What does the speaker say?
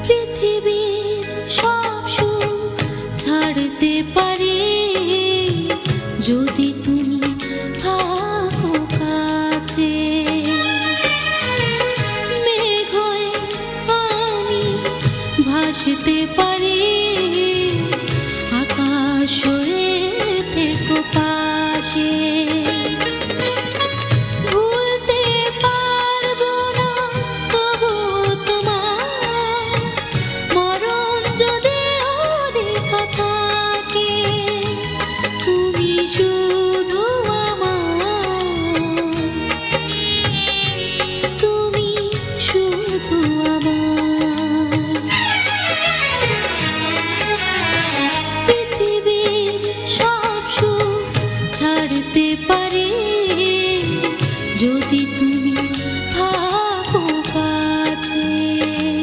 পৃথিবীর সব সুখ ছাড়তে পারি যদি তুমি থাকো কাছে। মেঘ হয়ে আমি ভাসতে পারি, আকাশ হয়ে থেকো পাশে।